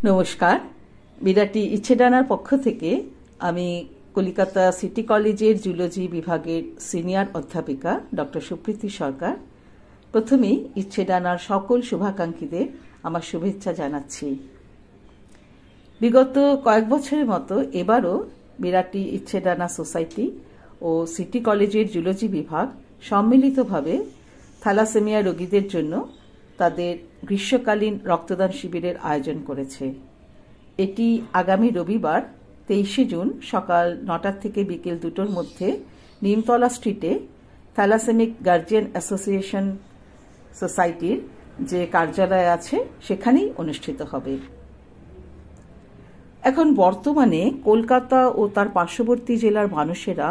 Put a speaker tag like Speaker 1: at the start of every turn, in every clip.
Speaker 1: নমস্কার। বিরাটি ইচ্ছেডানার পক্ষ থেকে আমি কলিকাতা সিটি কলেজের জুলজি বিভাগের সিনিয়র অধ্যাপিকা ডক্টর সুপ্রীতি সরকার প্রথমেই ইচ্ছেডানার সকল শুভাকাঙ্ক্ষীদের আমার শুভেচ্ছা জানাচ্ছি। বিগত কয়েক বছরের মতো এবারও বিরাটি ইচ্ছেডানা সোসাইটি ও সিটি কলেজের জুলজি বিভাগ সম্মিলিতভাবে থ্যালাসেমিয়া রোগীদের জন্য তাদের গ্রীষ্মকালীন রক্তদান শিবিরের আয়োজন করেছে। এটি আগামী রবিবার 23 জুন সকাল 9টা থেকে বিকেল 2টোর মধ্যে নিমতলা স্ট্রিটে থ্যালাসেমিক গার্জিয়ান অ্যাসোসিয়েশন সোসাইটির যে কার্যালয় আছে সেখানেই অনুষ্ঠিত হবে। এখন বর্তমানে কলকাতা ও তার পার্শ্ববর্তী জেলার মানুষেরা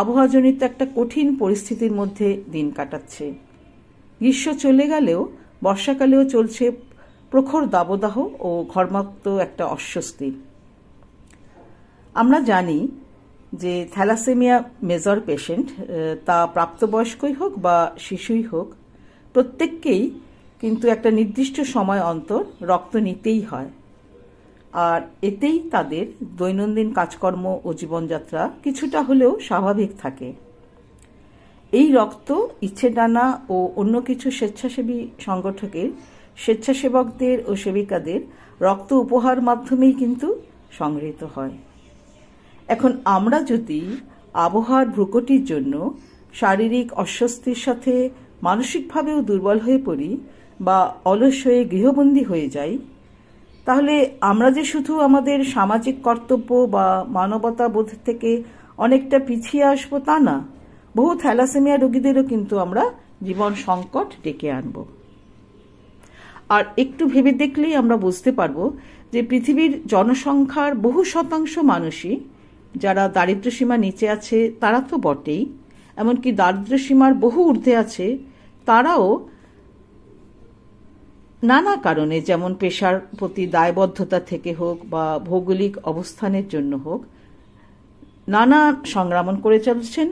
Speaker 1: আবহাওয়াজনিত একটা কঠিন পরিস্থিতির মধ্যে দিন কাটাচ্ছে। গ্রীষ্ম চলে গেলেও বর্ষাকালেও চলছে প্রখর দাবদাহ ও ঘর্মাক্ত একটা অস্বস্তি। আমরা জানি যে থ্যালাসেমিয়া মেজর পেশেন্ট, তা প্রাপ্তবয়স্কই হোক বা শিশুই হোক, প্রত্যেককেই কিন্তু একটা নির্দিষ্ট সময় অন্তর রক্ত নিতেই হয়, আর এতেই তাদের দৈনন্দিন কাজকর্ম ও জীবনযাত্রা কিছুটা হলেও স্বাভাবিক থাকে। এই রক্ত ইচ্ছেডানা ও অন্য কিছু স্বেচ্ছাসেবী সংগঠকের স্বেচ্ছাসেবকদের ও সেবিকাদের রক্ত উপহার মাধ্যমেই কিন্তু সংগৃহীত হয়। এখন আমরা যদি আবহাওয়ার ভ্রুকুটির জন্য শারীরিক অস্বস্তির সাথে মানসিকভাবেও দুর্বল হয়ে পড়ি বা অলস হয়ে গৃহবন্দী হয়ে যাই, তাহলে আমরা যে শুধু আমাদের সামাজিক কর্তব্য বা মানবতা বোধ থেকে অনেকটা পিছিয়ে আসবো তা না, বহু থ্যালাসেমিয়া রোগীদেরও কিন্তু আমরা জীবন সংকট ডেকে আনব। আর একটু ভেবে দেখলেই আমরা বুঝতে পারব যে পৃথিবীর জনসংখ্যার বহু শতাংশ মানুষই যারা দারিদ্র্যসীমার নিচে আছে তারা তো বটেই, এমনকি দারিদ্র্যসীমার বহু ঊর্ধ্বে আছে তারাও নানা কারণে, যেমন পেশার প্রতি দায়বদ্ধতা থেকে হোক বা ভৌগোলিক অবস্থানের জন্য হোক, নানা সংগ্রাম করে চলছেন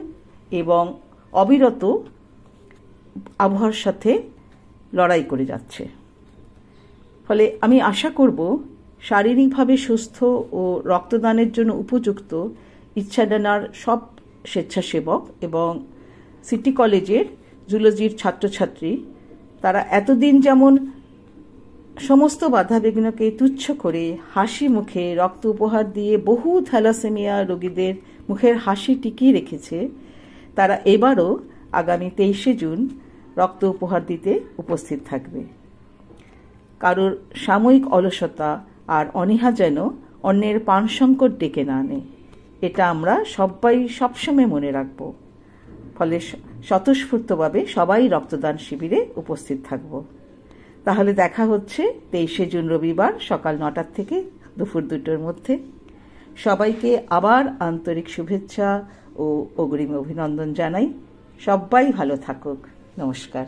Speaker 1: এবং অবিরত আবহাওয়ার সাথে লড়াই করে যাচ্ছে। ফলে আমি আশা করব শারীরিকভাবে সুস্থ ও রক্তদানের জন্য উপযুক্ত ইচ্ছেডানার সব স্বেচ্ছাসেবক এবং সিটি কলেজের জুলজির ছাত্রছাত্রী তারা এতদিন যেমন সমস্ত বাধাবিঘ্নকে তুচ্ছ করে হাসি মুখে রক্ত উপহার দিয়ে বহু থ্যালাসেমিয়া রোগীদের মুখের হাসি টিকিয়ে রেখেছে, তারা এবারও আগামী 23 জুন রক্ত উপহার দিতে উপস্থিত থাকবে। কারোর সাময়িক অলসতা আর অনীহা যেন অন্যের প্রাণ সংকট ডেকে না আনে, এটা আমরা সবাই সবসময় মনে রাখব। ফলে স্বতঃস্ফূর্তভাবে সবাই রক্তদান শিবিরে উপস্থিত থাকব। তাহলে দেখা হচ্ছে 23 জুন রবিবার সকাল 9টা থেকে দুপুর 2টোর মধ্যে। সবাইকে আবার আন্তরিক শুভেচ্ছা ও অগ্রিম অভিনন্দন জানাই। সবাই ভালো থাকুক। নমস্কার।